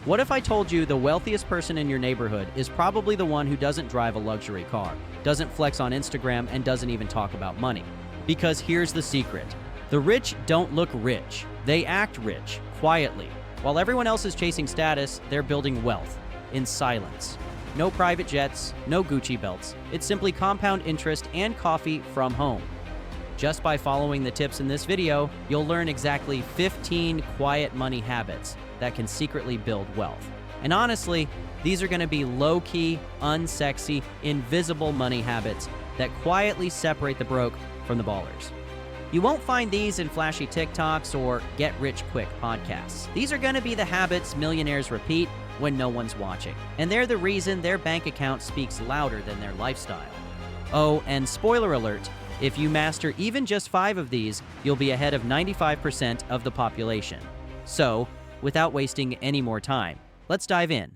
What if I told you the wealthiest person in your neighborhood is probably the one who doesn't drive a luxury car, doesn't flex on Instagram, and doesn't even talk about money? Because here's the secret. The rich don't look rich. They act rich, quietly. While everyone else is chasing status, they're building wealth, in silence. No private jets, no Gucci belts. It's simply compound interest and coffee from home. Just by following the tips in this video, you'll learn exactly 15 quiet money habits that can secretly build wealth. And honestly, these are going to be low-key, unsexy, invisible money habits that quietly separate the broke from the ballers. You won't find these in flashy TikToks or get-rich-quick podcasts. These are going to be the habits millionaires repeat when no one's watching. And they're the reason their bank account speaks louder than their lifestyle. Oh, and spoiler alert, if you master even just 5 of these, you'll be ahead of 95% of the population. So, without wasting any more time, let's dive in.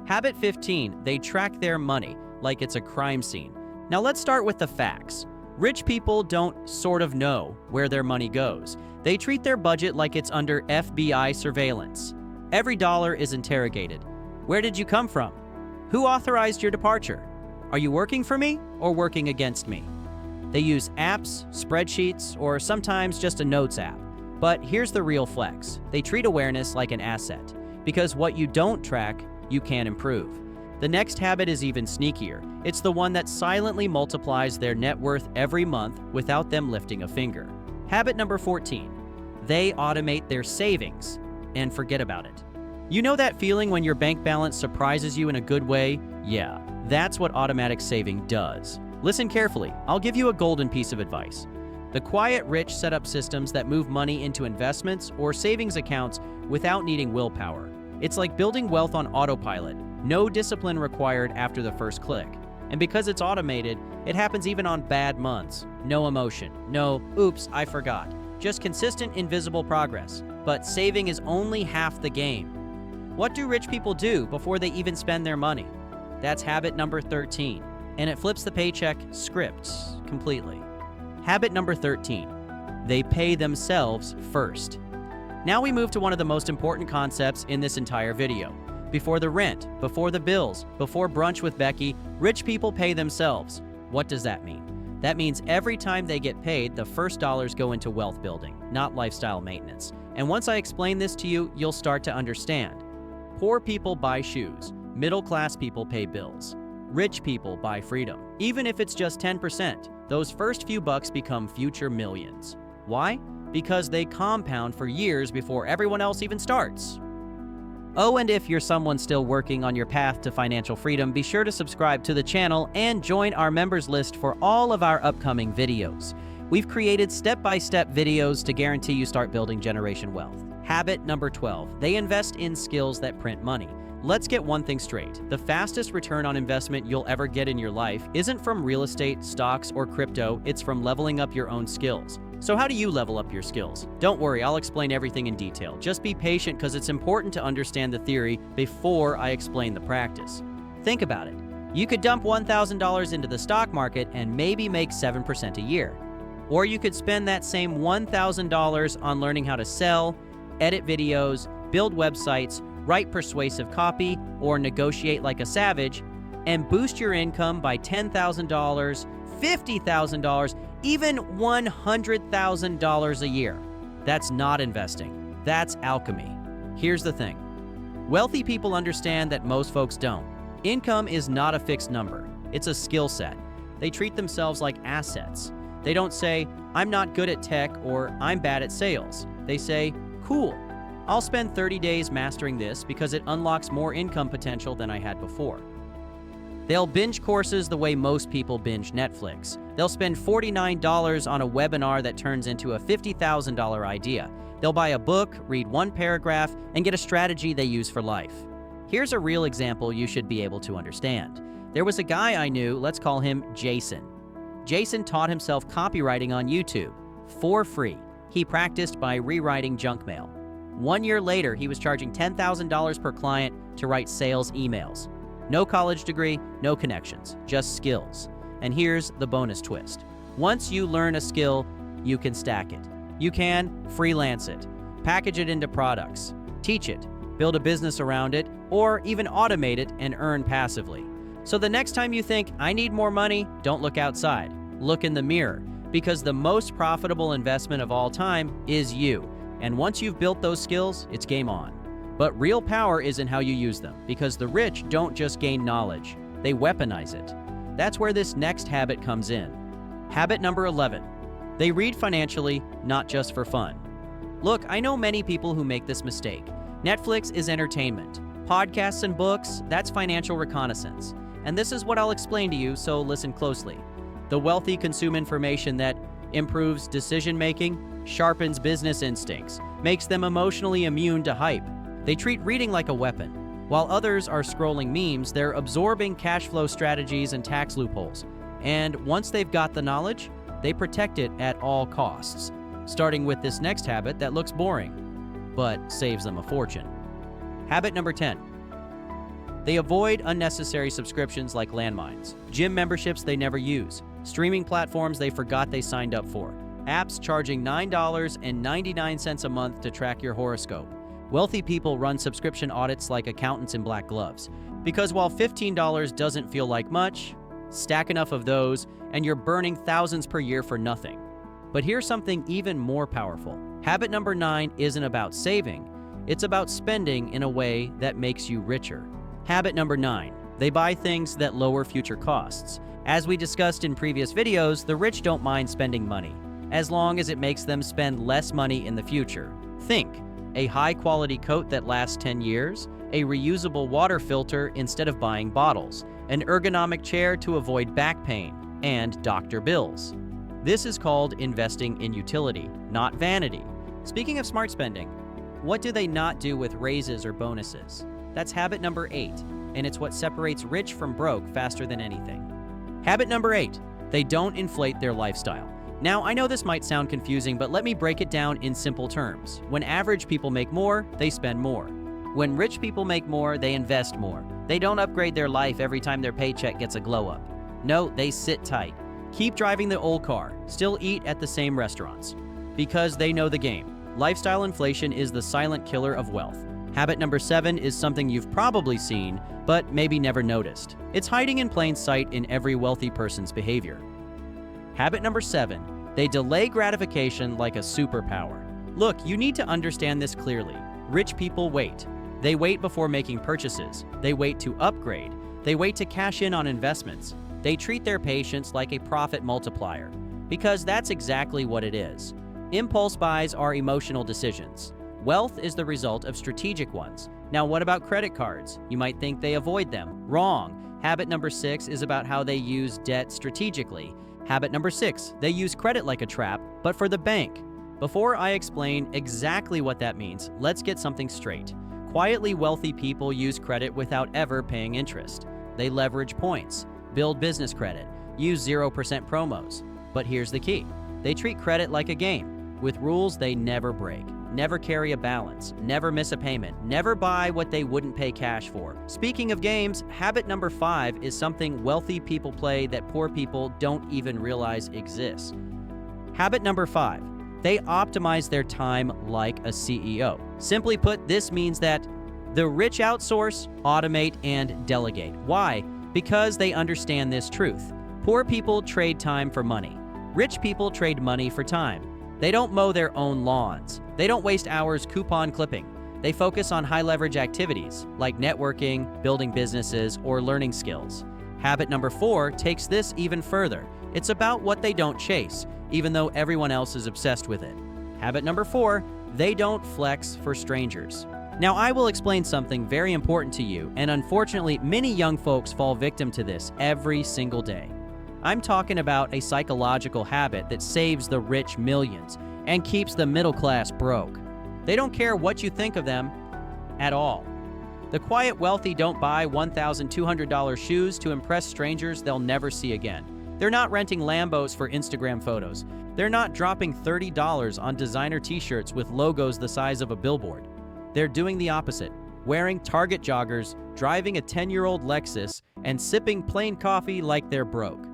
Habit 15, they track their money like it's a crime scene. Now let's start with the facts. Rich people don't sort of know where their money goes. They treat their budget like it's under FBI surveillance. Every dollar is interrogated. Where did you come from? Who authorized your departure? Are you working for me or working against me? They use apps, spreadsheets, or sometimes just a notes app. But here's the real flex. They treat awareness like an asset, because what you don't track, you can't improve. The next habit is even sneakier. It's the one that silently multiplies their net worth every month without them lifting a finger. Habit number 14. They automate their savings and forget about it. You know that feeling when your bank balance surprises you in a good way? Yeah, that's what automatic saving does. Listen carefully. I'll give you a golden piece of advice. The quiet rich set up systems that move money into investments or savings accounts without needing willpower. It's like building wealth on autopilot. No discipline required after the first click. And because it's automated, it happens even on bad months. No emotion. No, oops, I forgot. Just consistent, invisible progress. But saving is only half the game. What do rich people do before they even spend their money? That's habit number 13. And it flips the paycheck script completely. Habit number 13. They pay themselves first. Now we move to one of the most important concepts in this entire video. Before the rent, before the bills, before brunch with Becky, rich people pay themselves. What does that mean? That means every time they get paid, the first dollars go into wealth building, not lifestyle maintenance. And once I explain this to you, you'll start to understand. Poor people buy shoes. Middle-class people pay bills. Rich people buy freedom. Even if it's just 10%, those first few bucks become future millions. Why? Because they compound for years before everyone else even starts. Oh, and if you're someone still working on your path to financial freedom, be sure to subscribe to the channel and join our members list for all of our upcoming videos. We've created step-by-step videos to guarantee you start building generation wealth. Habit number 12, they invest in skills that print money. Let's get one thing straight. The fastest return on investment you'll ever get in your life isn't from real estate, stocks, or crypto. It's from leveling up your own skills. So how do you level up your skills? Don't worry, I'll explain everything in detail. Just be patient because it's important to understand the theory before I explain the practice. Think about it. You could dump $1,000 into the stock market and maybe make 7% a year. Or you could spend that same $1,000 on learning how to sell, edit videos, build websites, write persuasive copy, or negotiate like a savage, and boost your income by $10,000, $50,000, even $100,000 a year. That's not investing. That's alchemy. Here's the thing. Wealthy people understand that most folks don't. Income is not a fixed number. It's a skill set. They treat themselves like assets. They don't say, I'm not good at tech or I'm bad at sales. They say, cool. I'll spend 30 days mastering this because it unlocks more income potential than I had before. They'll binge courses the way most people binge Netflix. They'll spend $49 on a webinar that turns into a $50,000 idea. They'll buy a book, read one paragraph, and get a strategy they use for life. Here's a real example you should be able to understand. There was a guy I knew, let's call him Jason. Jason taught himself copywriting on YouTube for free. He practiced by rewriting junk mail. 1 year later, he was charging $10,000 per client to write sales emails. No college degree, no connections, just skills. And here's the bonus twist. Once you learn a skill, you can stack it. You can freelance it, package it into products, teach it, build a business around it, or even automate it and earn passively. So the next time you think, I need more money, don't look outside. Look in the mirror, because the most profitable investment of all time is you. And once you've built those skills, it's game on. But real power is in how you use them, because the rich don't just gain knowledge, they weaponize it. That's where this next habit comes in. Habit number 11. They read financially, not just for fun. Look, I know many people who make this mistake. Netflix is entertainment. Podcasts and books, that's financial reconnaissance. And this is what I'll explain to you, so listen closely. The wealthy consume information that improves decision-making, sharpens business instincts, makes them emotionally immune to hype. They treat reading like a weapon. While others are scrolling memes, they're absorbing cash flow strategies and tax loopholes. And once they've got the knowledge, they protect it at all costs, starting with this next habit that looks boring, but saves them a fortune. Habit number 10. They avoid unnecessary subscriptions like landmines, gym memberships they never use, streaming platforms they forgot they signed up for, apps charging $9.99 a month to track your horoscope. Wealthy people run subscription audits like accountants in black gloves. Because while $15 doesn't feel like much, stack enough of those and you're burning thousands per year for nothing. But here's something even more powerful. Habit number 9 isn't about saving, it's about spending in a way that makes you richer. Habit number 9. They buy things that lower future costs. As we discussed in previous videos, the rich don't mind spending money, as long as it makes them spend less money in the future. Think, a high-quality coat that lasts 10 years, a reusable water filter instead of buying bottles, an ergonomic chair to avoid back pain, and doctor bills. This is called investing in utility, not vanity. Speaking of smart spending, what do they not do with raises or bonuses? That's habit number 8, and it's what separates rich from broke faster than anything. Habit number 8, they don't inflate their lifestyle. Now, I know this might sound confusing, but let me break it down in simple terms. When average people make more, they spend more. When rich people make more, they invest more. They don't upgrade their life every time their paycheck gets a glow up. No, they sit tight. Keep driving the old car, still eat at the same restaurants. Because they know the game. Lifestyle inflation is the silent killer of wealth. Habit number 7 is something you've probably seen, but maybe never noticed. It's hiding in plain sight in every wealthy person's behavior. Habit number 7, they delay gratification like a superpower. Look, you need to understand this clearly. Rich people wait. They wait before making purchases. They wait to upgrade. They wait to cash in on investments. They treat their patience like a profit multiplier, because that's exactly what it is. Impulse buys are emotional decisions. Wealth is the result of strategic ones. Now, what about credit cards? You might think they avoid them. Wrong. Habit number 6 is about how they use debt strategically. Habit number 6, they use credit like a trap, but for the bank. Before I explain exactly what that means, let's get something straight. Quietly wealthy people use credit without ever paying interest. They leverage points, build business credit, use 0% promos. But here's the key. They treat credit like a game, with rules they never break. Never carry a balance, never miss a payment, never buy what they wouldn't pay cash for. Speaking of games, habit number 5 is something wealthy people play that poor people don't even realize exists. Habit number 5, they optimize their time like a CEO. Simply put, this means that the rich outsource, automate, and delegate. Why? Because they understand this truth. Poor people trade time for money. Rich people trade money for time. They don't mow their own lawns. They don't waste hours coupon clipping. They focus on high-leverage activities like networking, building businesses, or learning skills. Habit number 4 takes this even further. It's about what they don't chase, even though everyone else is obsessed with it. Habit number 4, they don't flex for strangers. Now, I will explain something very important to you, and unfortunately, many young folks fall victim to this every single day. I'm talking about a psychological habit that saves the rich millions and keeps the middle class broke. They don't care what you think of them at all. The quiet wealthy don't buy $1,200 shoes to impress strangers they'll never see again. They're not renting Lambos for Instagram photos. They're not dropping $30 on designer t-shirts with logos the size of a billboard. They're doing the opposite, wearing Target joggers, driving a 10-year-old Lexus, and sipping plain coffee like they're broke.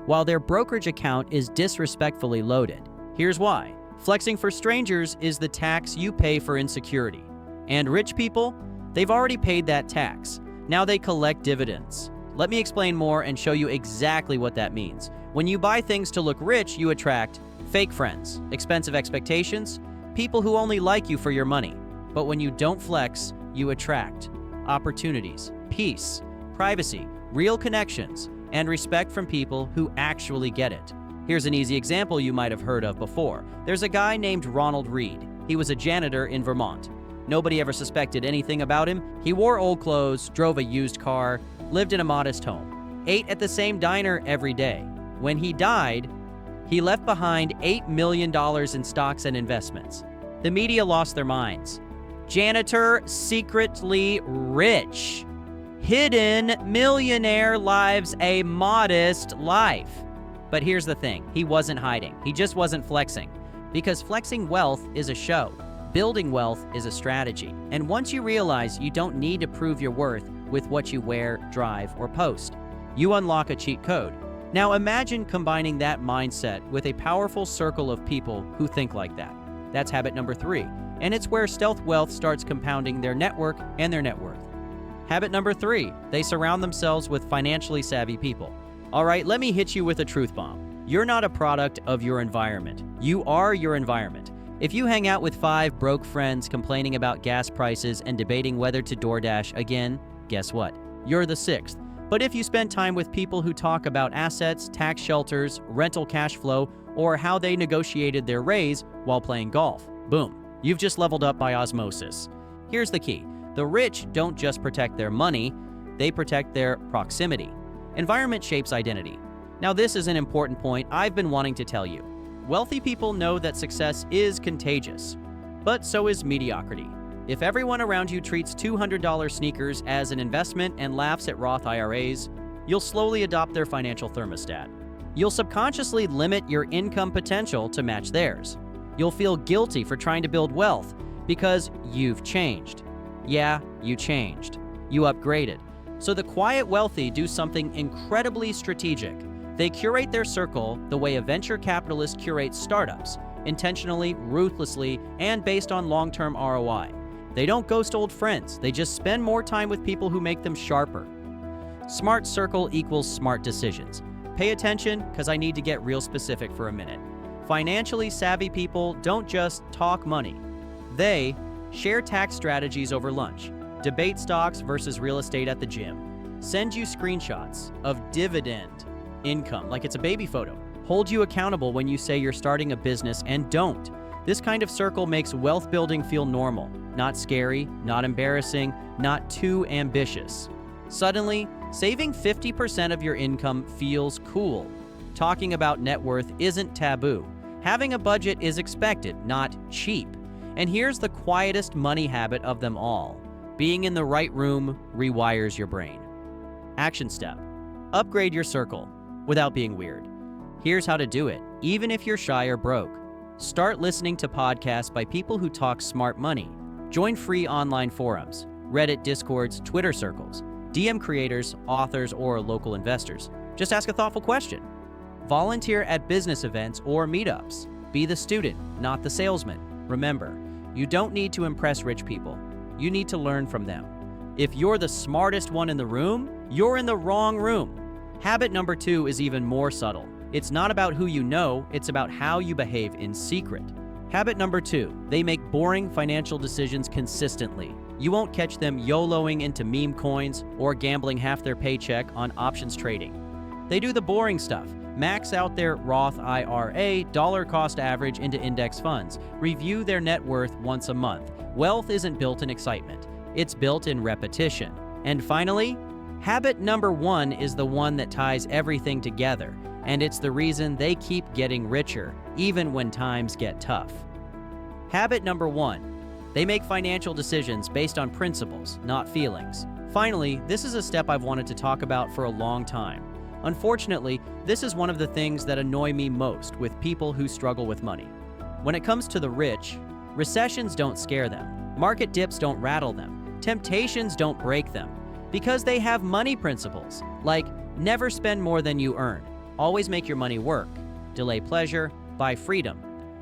While their brokerage account is disrespectfully loaded. Here's why. Flexing for strangers is the tax you pay for insecurity. And rich people, they've already paid that tax. Now they collect dividends. Let me explain more and show you exactly what that means. When you buy things to look rich, you attract fake friends, expensive expectations, people who only like you for your money. But when you don't flex, you attract opportunities, peace, privacy, real connections, and respect from people who actually get it. Here's an easy example you might have heard of before. There's a guy named Ronald Reed. He was a janitor in Vermont. Nobody ever suspected anything about him. He wore old clothes, drove a used car, lived in a modest home, ate at the same diner every day. When he died, he left behind $8 million in stocks and investments. The media lost their minds. Janitor secretly rich. Hidden millionaire lives a modest life. But here's the thing, he wasn't hiding. He just wasn't flexing. Because flexing wealth is a show. Building wealth is a strategy. And once you realize you don't need to prove your worth with what you wear, drive, or post, you unlock a cheat code. Now imagine combining that mindset with a powerful circle of people who think like that. That's habit number 3. And it's where stealth wealth starts compounding their network and their net worth. Habit number 3, they surround themselves with financially savvy people. All right, let me hit you with a truth bomb. You're not a product of your environment. You are your environment. If you hang out with 5 broke friends complaining about gas prices and debating whether to DoorDash again, guess what? You're the 6th. But if you spend time with people who talk about assets, tax shelters, rental cash flow, or how they negotiated their raise while playing golf, boom, you've just leveled up by osmosis. Here's the key. The rich don't just protect their money, they protect their proximity. Environment shapes identity. Now this is an important point I've been wanting to tell you. Wealthy people know that success is contagious, but so is mediocrity. If everyone around you treats $200 sneakers as an investment and laughs at Roth IRAs, you'll slowly adopt their financial thermostat. You'll subconsciously limit your income potential to match theirs. You'll feel guilty for trying to build wealth because you've changed. Yeah, you changed. You upgraded. So the quiet wealthy do something incredibly strategic. They curate their circle the way a venture capitalist curates startups, intentionally, ruthlessly, and based on long-term ROI. They don't ghost old friends. They just spend more time with people who make them sharper. Smart circle equals smart decisions. Pay attention, because I need to get real specific for a minute. Financially savvy people don't just talk money. They share tax strategies over lunch, debate stocks versus real estate at the gym, send you screenshots of dividend income like it's a baby photo, hold you accountable when you say you're starting a business and don't. This kind of circle makes wealth building feel normal, not scary, not embarrassing, not too ambitious. Suddenly, saving 50% of your income feels cool. Talking about net worth isn't taboo. Having a budget is expected, not cheap. And here's the quietest money habit of them all. Being in the right room rewires your brain. Action step. Upgrade your circle without being weird. Here's how to do it, even if you're shy or broke. Start listening to podcasts by people who talk smart money. Join free online forums, Reddit, Discords, Twitter circles. DM creators, authors, or local investors. Just ask a thoughtful question. Volunteer at business events or meetups. Be the student, not the salesman. Remember, you don't need to impress rich people. You need to learn from them. If you're the smartest one in the room, you're in the wrong room. Habit number 2 is even more subtle. It's not about who you know, it's about how you behave in secret. Habit number 2, they make boring financial decisions consistently. You won't catch them YOLOing into meme coins or gambling half their paycheck on options trading. They do the boring stuff. Max out their Roth IRA, dollar cost average into index funds. Review their net worth once a month. Wealth isn't built in excitement. It's built in repetition. And finally, habit number 1 is the one that ties everything together. And it's the reason they keep getting richer, even when times get tough. Habit number 1. They make financial decisions based on principles, not feelings. Finally, this is a step I've wanted to talk about for a long time. Unfortunately, this is one of the things that annoy me most with people who struggle with money. When it comes to the rich, recessions don't scare them. Market dips don't rattle them. Temptations don't break them. Because they have money principles, like never spend more than you earn. Always make your money work. Delay pleasure, buy freedom.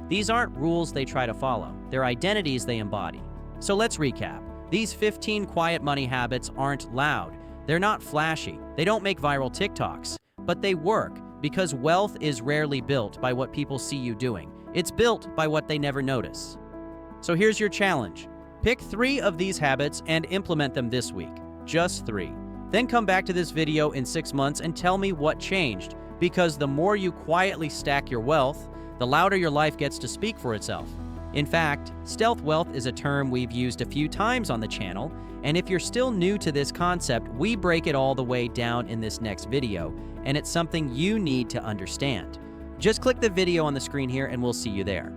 These aren't rules they try to follow. They're identities they embody. So let's recap. These 15 quiet money habits aren't loud. They're not flashy. They don't make viral TikToks. But they work because wealth is rarely built by what people see you doing. It's built by what they never notice. So here's your challenge. Pick 3 of these habits and implement them this week. Just 3. Then come back to this video in 6 months and tell me what changed, because the more you quietly stack your wealth, the louder your life gets to speak for itself. In fact, stealth wealth is a term we've used a few times on the channel, and if you're still new to this concept, we break it all the way down in this next video, and it's something you need to understand. Just click the video on the screen here and we'll see you there.